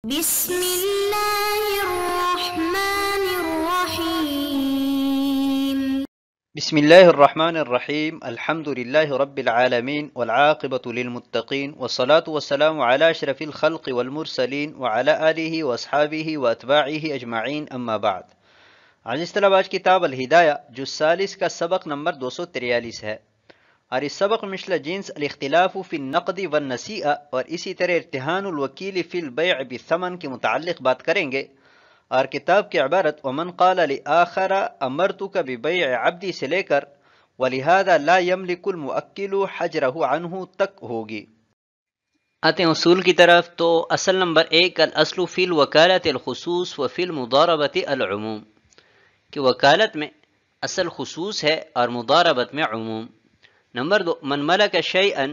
بسم الله الرحمن الرحيم. بسم الله الرحمن الرحيم. الحمد لله رب العالمين والعاقبة للمتقين والصلاة والسلام على أشرف الخلق والمرسلين وعلى آله وأصحابه وأتباعه أجمعين أما بعد. عزیز طلبہ، آج کتاب الہدایہ جز 40 کا سبق نمبر 243 ہے، اور اس سبق مثل جنس الاختلاف فی النقد والنسیئہ اور اسی طرح ارتہان الوکیل فی البیع بالثمن کے متعلق بات کریں گے. اور کتاب کی عبارت ومن قال لآخر امرتک ببیع عبدی سے لے کر ولہذا لا یملک المؤکل حجرہ عنہ تک ہوگی. آتے ہیں اصول کی طرف. تو اصل نمبر 1 الاصل فی الوکالت الخصوص وفی المضاربت العموم، کہ وکالت میں اصل خصوص ہے اور مضاربت میں عموم. نمبر 2 من ملک شیئا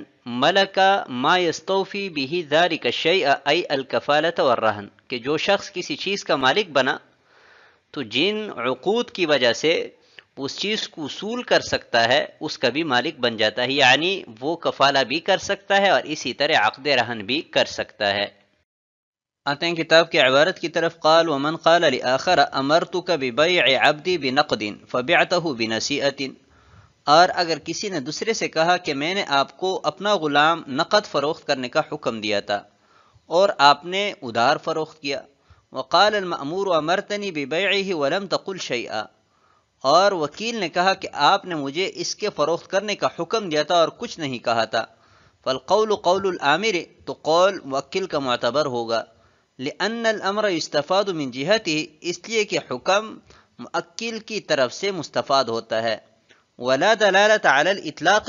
ملک ما یستوفی به ذلک الشیء ای الکفالۃ والرہن، کہ جو شخص کسی چیز کا مالک بنا تو جن عقود کی وجہ سے اس چیز کو وصول کر سکتا ہے اس کا بھی مالک بن جاتا ہے، یعنی وہ کفالہ بھی کر سکتا ہے اور اسی طرح عقد رہن بھی کر سکتا ہے. آتے ہیں کتاب کی عبارت کی طرف. قال ومن قال لآخر امرتک ببیع عبدی بنقد فبعتہ بنسیئۃ، اور اگر کسی نے دوسرے سے کہا کہ میں نے آپ کو اپنا غلام نقد فروخت کرنے کا حکم دیا تھا اور آپ نے ادھار فروخت کیا. وقال المأمور امرتنی ببیعہ ولم تقل شیئا، اور وکیل نے کہا کہ آپ نے مجھے اس کے فروخت کرنے کا حکم دیا تھا اور کچھ نہیں کہا تھا. فالقول قول العامر، تو قول موکل کا معتبر ہوگا. لأن الامر یستفاد من جہتہ، اس لیے کہ حکم موکل کی طرف سے مستفاد ہوتا ہے. ولا دلالت علی الاطلاق،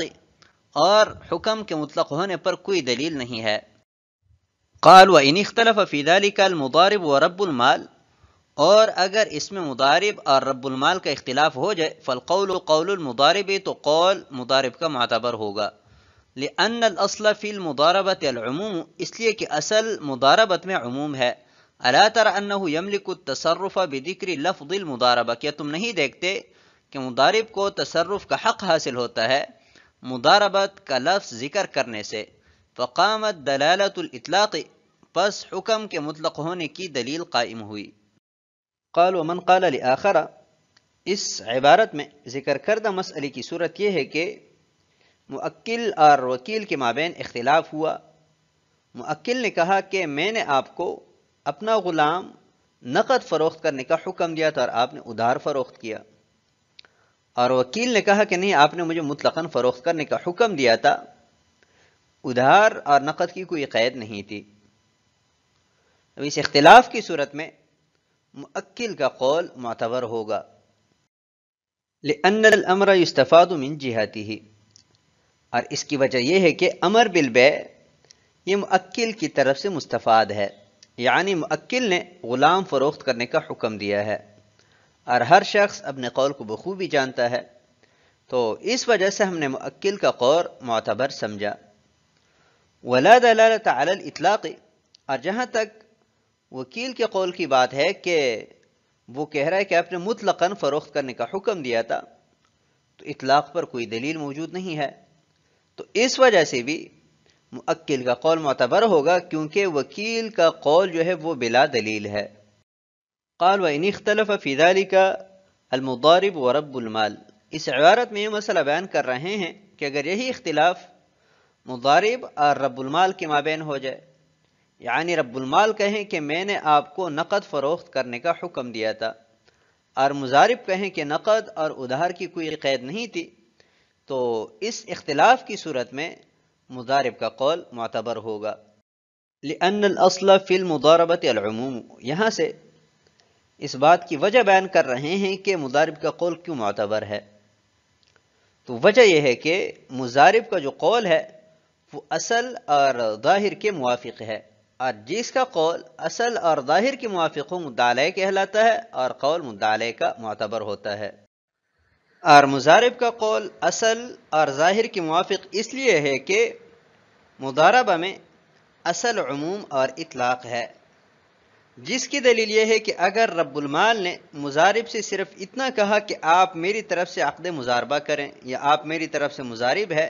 اور حکم کے مطلق ہونے پر کوئی دلیل نہیں ہے. قال وان اختلف فی ذلک المضارب ورب المال، اور اگر اس میں مضارب اور رب المال کا اختلاف ہو جائے فالقول قول المضارب، تو قول مضارب کا معتبر ہوگا. لأن الاصل فی المضاربۃ العموم، اس لیے کہ اصل مضاربت میں عموم ہے. الا تر انہ یملک التصرف بذکر لفظ المضاربہ، کیا تم نہیں دیکھتے کہ مضارب کو تصرف کا حق حاصل ہوتا ہے مضاربت کا لفظ ذکر کرنے سے. فقامت دلالت الاطلاق، پس حکم کے مطلق ہونے کی دلیل قائم ہوئی. قال ومن قال لآخر، اس عبارت میں ذکر کردہ مسئلے کی صورت یہ ہے کہ موکل اور وکیل کے مابین اختلاف ہوا. موکل نے کہا کہ میں نے آپ کو اپنا غلام نقد فروخت کرنے کا حکم دیا تھا اور آپ نے ادھار فروخت کیا. اور وکیل نے کہا کہ نہیں، آپ نے مجھے مطلقاً فروخت کرنے کا حکم دیا تھا، ادھار اور نقد کی کوئی قید نہیں تھی. اب اس اختلاف کی صورت میں موکل کا قول معتبر ہوگا. لأن الامر یستفاد من جہتہ، اور اس کی وجہ یہ ہے کہ امر بالبیع یہ موکل کی طرف سے مستفاد ہے، یعنی موکل نے غلام فروخت کرنے کا حکم دیا ہے اور ہر شخص اپنے قول کو بخوبی جانتا ہے، تو اس وجہ سے ہم نے موکل کا قول معتبر سمجھا. ولا دلالت علی الاطلاق، اور جہاں تک وکیل کے قول کی بات ہے کہ وہ کہہ رہا ہے کہ آپ نے مطلقاً فروخت کرنے کا حکم دیا تھا، تو اطلاق پر کوئی دلیل موجود نہیں ہے، تو اس وجہ سے بھی موکل کا قول معتبر ہوگا، کیونکہ وکیل کا قول جو ہے وہ بلا دلیل ہے. قال وَإِنِ اخْتَلَفَ فِي ذَلِكَ الْمُضَارِبُ وَرَبُّ الْمَالِ، اس عبارت میں یہ مسئلہ بیان کر رہے ہیں کہ اگر یہی اختلاف مضارب اور رب المال کے مابین ہو جائے، یعنی رب المال کہیں کہ میں نے آپ کو نقد فروخت کرنے کا حکم دیا تھا اور مضارب کہیں کہ نقد اور ادھار کی کوئی قید نہیں تھی، تو اس اختلاف کی صورت میں مضارب کا قول معتبر ہوگا. لأن الاصل فی المضاربۃ العموم، یہاں سے اس بات کی وجہ بیان کر رہے ہیں کہ مضارب کا قول کیوں معتبر ہے. تو وجہ یہ ہے کہ مضارب کا جو قول ہے وہ اصل اور ظاہر کے موافق ہے، اور جس کا قول اصل اور ظاہر کے موافق ہو مدعی علیہ کہلاتا ہے اور قول مدعی علیہ کا معتبر ہوتا ہے. اور مضارب کا قول اصل اور ظاہر کے موافق اس لیے ہے کہ مضاربہ میں اصل عموم اور اطلاق ہے، جس کی دلیل یہ ہے کہ اگر رب المال نے مضارب سے صرف اتنا کہا کہ آپ میری طرف سے عقد مضاربہ کریں یا آپ میری طرف سے مضارب ہے،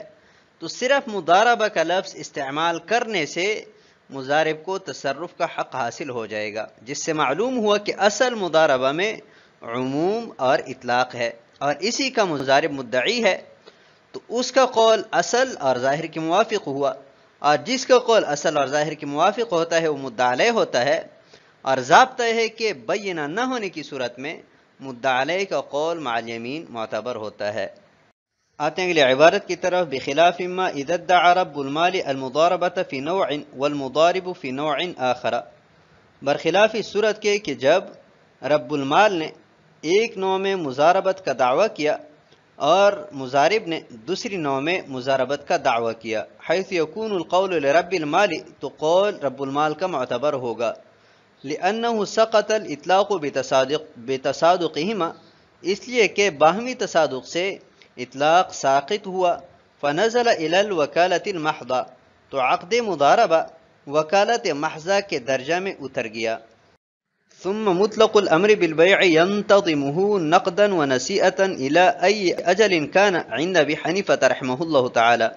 تو صرف مضاربہ کا لفظ استعمال کرنے سے مضارب کو تصرف کا حق حاصل ہو جائے گا، جس سے معلوم ہوا کہ اصل مضاربہ میں عموم اور اطلاق ہے، اور اسی کا مضارب مدعی ہے، تو اس کا قول اصل اور ظاہر کے موافق ہوا، اور جس کا قول اصل اور ظاہر کے موافق ہوتا ہے وہ مدعا علیہ ہوتا ہے، اور ضابطہ ہے کہ بینہ نہ ہونے کی صورت میں مدعا علیہ کا قول مع الیمین معتبر ہوتا ہے۔ آتے ہیں اگلی عبارت کی طرف، بخلاف ما اذا ادعى رب المال المضاربة في نوع والمضارب في نوع آخر، برخلاف اس صورت کے کہ جب رب المال نے ایک نوع میں مضاربت کا دعویٰ کیا اور مضارب نے دوسری نوع میں مضاربت کا دعویٰ کیا، حیث یکون القول لرب المال، تو قول رب المال کا معتبر ہوگا، لأنه سقط الاطلاق بتصادقهما، اس لیے کہ باہمی تصادق سے اطلاق ساقط ہوا، فنزل الى الوکالۃ المحضہ، تو عقد مضاربہ وکالت محضہ کے درجہ میں اتر گیا۔ ثم مطلق الامر بالبيع ينتظمه نقدا ونسيئة الى اي اجل كان عند ابي حنیفہ رحمہ اللہ تعالی،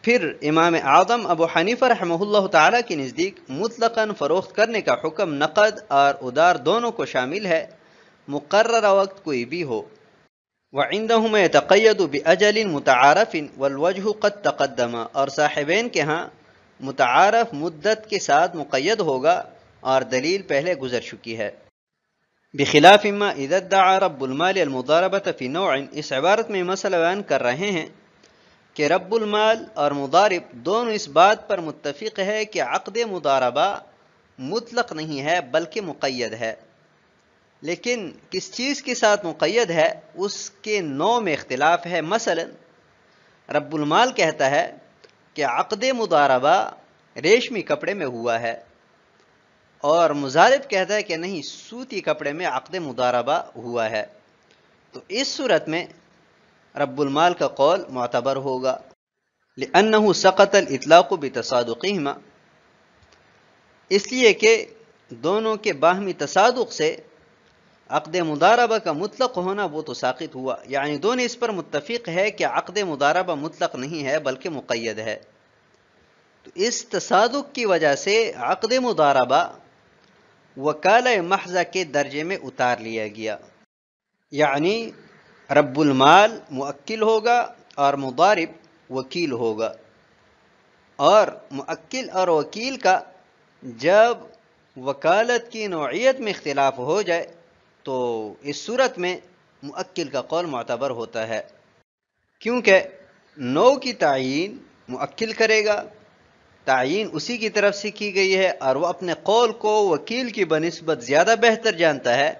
پھر امام اعظم ابو حنیفہ رحمہ اللہ تعالی کے نزدیک مطلقاً فروخت کرنے کا حکم نقد اور ادار دونوں کو شامل ہے، مقررہ وقت کوئی بھی ہو۔ وعندهما يتقيد بأجل متعارف والوجه قد تقدم، اور صاحبین کے ہاں متعارف مدت کے ساتھ مقید ہوگا اور دلیل پہلے گزر چکی ہے۔ بخلاف ما اذا ادعى رب المال المضاربة في نوع، اس عبارت میں مسئلہ بیان کر رہے ہیں کہ رب المال اور مضارب دونوں اس بات پر متفق ہے کہ عقد مضاربہ مطلق نہیں ہے بلکہ مقید ہے، لیکن کس چیز کے ساتھ مقید ہے اس کے نوع میں اختلاف ہے۔ مثلا رب المال کہتا ہے کہ عقد مضاربہ ریشمی کپڑے میں ہوا ہے، اور مضارب کہتا ہے کہ نہیں، سوتی کپڑے میں عقد مضاربہ ہوا ہے، تو اس صورت میں رب المال کا قول معتبر ہوگا، لأنه سقط الاطلاق بتصادقهما، اس لیے کہ دونوں کے باہمی تصادق سے عقد مضاربہ کا مطلق ہونا وہ تو ساقط ہوا، یعنی دونوں اس پر متفق ہے کہ عقد مضاربہ مطلق نہیں ہے بلکہ مقید ہے، تو اس تصادق کی وجہ سے عقد مضاربہ وکالہ محضہ کے درجے میں اتار لیا گیا، یعنی رب المال موکل ہوگا اور مضارب وکیل ہوگا، اور موکل اور وکیل کا جب وکالت کی نوعیت میں اختلاف ہو جائے تو اس صورت میں موکل کا قول معتبر ہوتا ہے، کیونکہ نوع کی تعیین موکل کرے گا، تعیین اسی کی طرف سے کی گئی ہے، اور وہ اپنے قول کو وکیل کی بنسبت زیادہ بہتر جانتا ہے،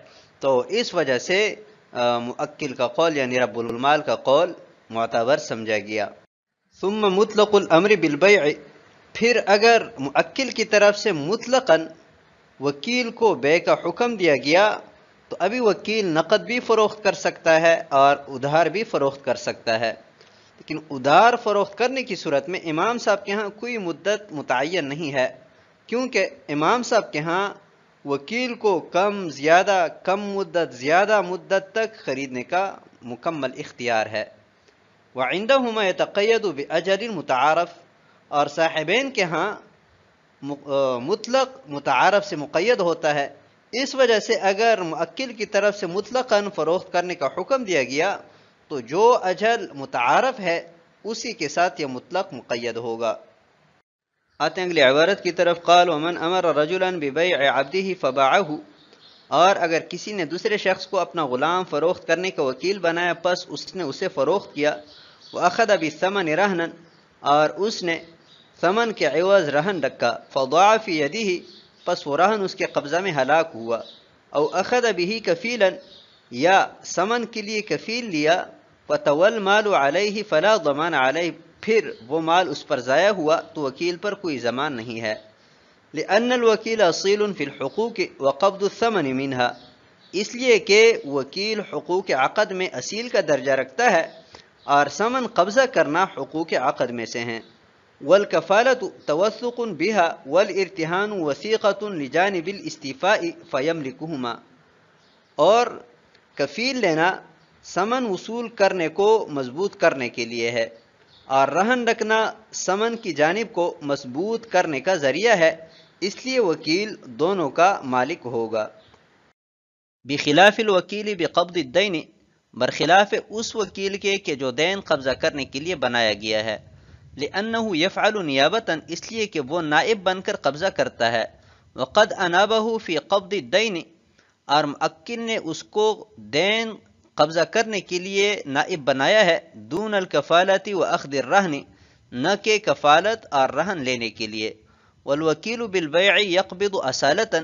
تو اس وجہ سے موکل کا قول یعنی رب المال کا قول معتبر سمجھا گیا۔ ثم مطلق الامر بالبیع، پھر اگر موکل کی طرف سے مطلقاً وکیل کو بے کا حکم دیا گیا تو ابھی وکیل نقد بھی فروخت کر سکتا ہے اور ادھار بھی فروخت کر سکتا ہے، لیکن ادھار فروخت کرنے کی صورت میں امام صاحب کے ہاں کوئی مدت متعین نہیں ہے، کیونکہ امام صاحب کے ہاں وکیل کو کم مدت زیادہ مدت تک خریدنے کا مکمل اختیار ہے۔ وعندهما يتقید بأجل متعارف، اور صاحبین کے ہاں مطلق متعارف سے مقید ہوتا ہے، اس وجہ سے اگر موکل کی طرف سے مطلقاً فروخت کرنے کا حکم دیا گیا تو جو اجل متعارف ہے اسی کے ساتھ یہ مطلق مقید ہوگا۔ آتے ہیں اگلی عبارت کی طرف، قال ومن امر رجلا ببيع عبده فباعه، اور اگر کسی نے دوسرے شخص کو اپنا غلام فروخت کرنے کا وکیل بنایا پس اس نے اسے فروخت کیا، واخذ بالثمن رهنا، اور اس نے ثمن کے عوض رہن رکھا، فضاع في يده، پس وہ رہن اس کے قبضہ میں ہلاک ہوا، او اخذ به کفیلا، یا ثمن کے لیے کفیل لیا، فتول المال علیہ فلا ضمان علیہ، پھر وہ مال اس پر ضائع ہوا تو وکیل پر کوئی ضمان نہیں ہے، لأن الوکیل اصیل فی الحقوق وقبض الثمن منها، اس لیے کہ وکیل حقوق عقد میں اصیل کا درجہ رکھتا ہے اور ثمن قبضہ کرنا حقوق عقد میں سے ہیں، والکفالۃ توثق بها والارتهان وثیقۃ لجانب الاستیفاء فیملکهما، اور کفیل لینا ثمن وصول کرنے کو مضبوط کرنے کے لیے ہے، اور رہن رکھنا ثمن کی جانب کو مضبوط کرنے کا ذریعہ ہے، اس لیے وکیل دونوں کا مالک ہوگا۔ بخلاف الوکیل بقبض الدین، برخلاف اس وکیل کے کہ جو دین قبضہ کرنے کے لیے بنایا گیا ہے، لأنہ یفعل نیابتا، اس لیے کہ وہ نائب بن کر قبضہ کرتا ہے، وقد انابہ فی قبض الدین، اور موکل نے اس کو دین قبضہ کرنے کے لیے نائب بنایا ہے، دون الکفالت و اخذ الرہن، نہ کہ کفالت اور رہن لینے کے لیے، والوکیل بالبیع یقبض اصالتا،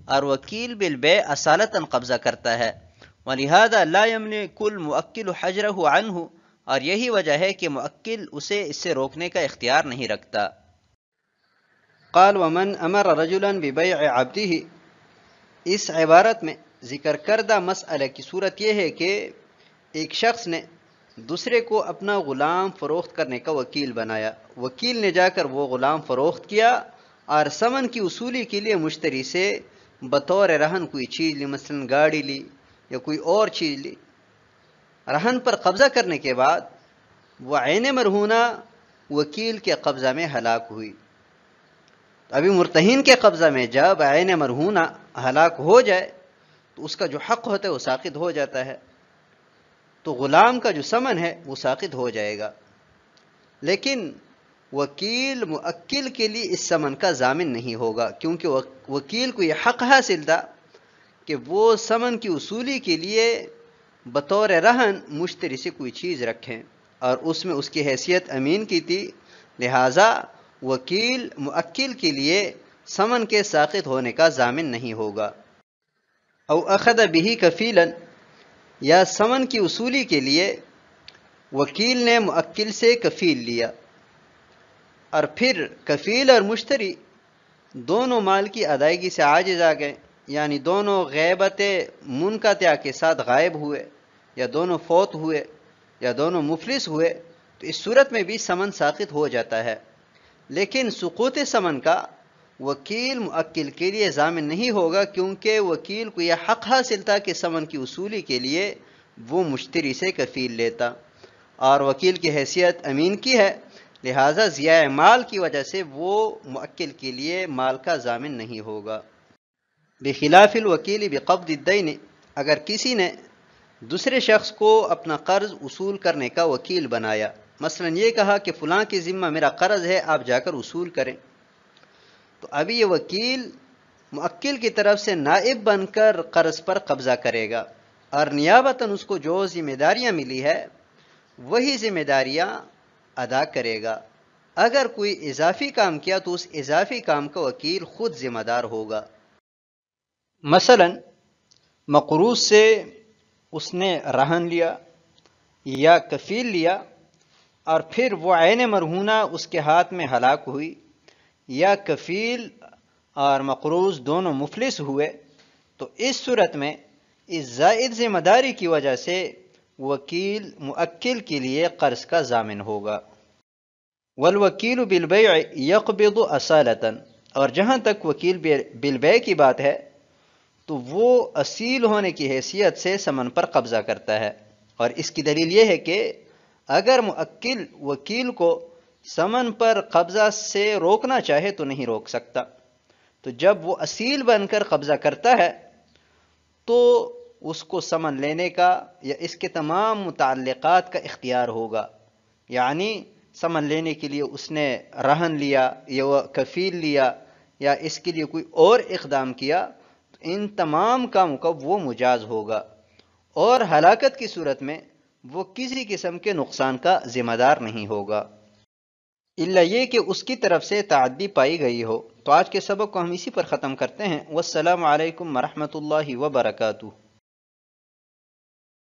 اور وکیل بالبیع اصالتا قبضہ کرتا ہے، ولہذا لا یملک الموکل حجرہ عنہ، اور یہی وجہ ہے کہ موکل اسے اس سے روکنے کا اختیار نہیں رکھتا۔ قال ومن امر رجلا ببیع عبدہ، اس عبارت میں ذکر کردہ مسئلہ کی صورت یہ ہے کہ ایک شخص نے دوسرے کو اپنا غلام فروخت کرنے کا وکیل بنایا، وکیل نے جا کر وہ غلام فروخت کیا اور ثمن کی وصولی کے لیے مشتری سے بطور رہن کوئی چیز لی، مثلا گاڑی لی یا کوئی اور چیز لی۔ رہن پر قبضہ کرنے کے بعد وہ عین مرہونہ وکیل کے قبضہ میں ہلاک ہوئی۔ ابھی مرتہین کے قبضہ میں جب عین مرہونہ ہلاک ہو جائے تو اس کا جو حق ہوتا ہے وہ ساقط ہو جاتا ہے، تو غلام کا جو ثمن ہے وہ ساقط ہو جائے گا، لیکن وکیل موکل کے لیے اس ثمن کا ضامن نہیں ہوگا، کیونکہ وکیل کو یہ حق حاصل تھا کہ وہ ثمن کی وصولی کے لیے بطور رہن مشتری سے کوئی چیز رکھیں، اور اس میں اس کی حیثیت امین کی تھی، لہٰذا وکیل موکل کے لیے ثمن کے ساقط ہونے کا ضامن نہیں ہوگا۔ او اخذ بہ کفیلا، یا ثمن کی وصولی کے لیے وکیل نے موکل سے کفیل لیا، اور پھر کفیل اور مشتری دونوں مال کی ادائیگی سے عاجز آ گئے، یعنی دونوں غیبت منقطع کے ساتھ غائب ہوئے، یا دونوں فوت ہوئے، یا دونوں مفلس ہوئے، تو اس صورت میں بھی ثمن ساقط ہو جاتا ہے، لیکن سقوط ثمن کا وکیل موکل کے لیے ضامن نہیں ہوگا، کیونکہ وکیل کو یہ حق حاصل تھا کہ ثمن کی وصولی کے لیے وہ مشتری سے کفیل لیتا، اور وکیل کی حیثیت امین کی ہے، لہٰذا ضیاع مال کی وجہ سے وہ موکل کے لیے مال کا ضامن نہیں ہوگا۔ بخلاف الوکیل بقبض الدین، اگر کسی نے دوسرے شخص کو اپنا قرض وصول کرنے کا وکیل بنایا، مثلا یہ کہا کہ فلاں کی ذمہ میرا قرض ہے، آپ جا کر وصول کریں، تو ابھی یہ وکیل موکل کی طرف سے نائب بن کر قرض پر قبضہ کرے گا، اور نیابتاً اس کو جو ذمہ داریاں ملی ہے وہی ذمہ داریاں ادا کرے گا۔ اگر کوئی اضافی کام کیا تو اس اضافی کام کا وکیل خود ذمہ دار ہوگا۔ مثلا مقروض سے اس نے رہن لیا یا کفیل لیا، اور پھر وہ عین مرہونہ اس کے ہاتھ میں ہلاک ہوئی، یا کفیل اور مقروض دونوں مفلس ہوئے، تو اس صورت میں اس زائد ذمہ داری کی وجہ سے وکیل موکل کے لیے قرض کا ضامن ہوگا۔ والوکیل بالبیع یقبض اصالتا، اور جہاں تک وکیل بالبیع کی بات ہے تو وہ اصیل ہونے کی حیثیت سے ثمن پر قبضہ کرتا ہے، اور اس کی دلیل یہ ہے کہ اگر موکل وکیل کو ثمن پر قبضہ سے روکنا چاہے تو نہیں روک سکتا، تو جب وہ اصیل بن کر قبضہ کرتا ہے تو اس کو ثمن لینے کا یا اس کے تمام متعلقات کا اختیار ہوگا، یعنی ثمن لینے کے لیے اس نے رہن لیا یا وہ کفیل لیا یا اس کے لیے کوئی اور اقدام کیا، تو ان تمام کاموں کا وہ مجاز ہوگا، اور ہلاکت کی صورت میں وہ کسی قسم کے نقصان کا ذمہ دار نہیں ہوگا، الا یہ کہ اس کی طرف سے تعدی پائی گئی ہو۔ تو آج کے سبق کو ہم اسی پر ختم کرتے ہیں۔ والسلام علیکم ورحمۃ اللہ وبرکاتہ۔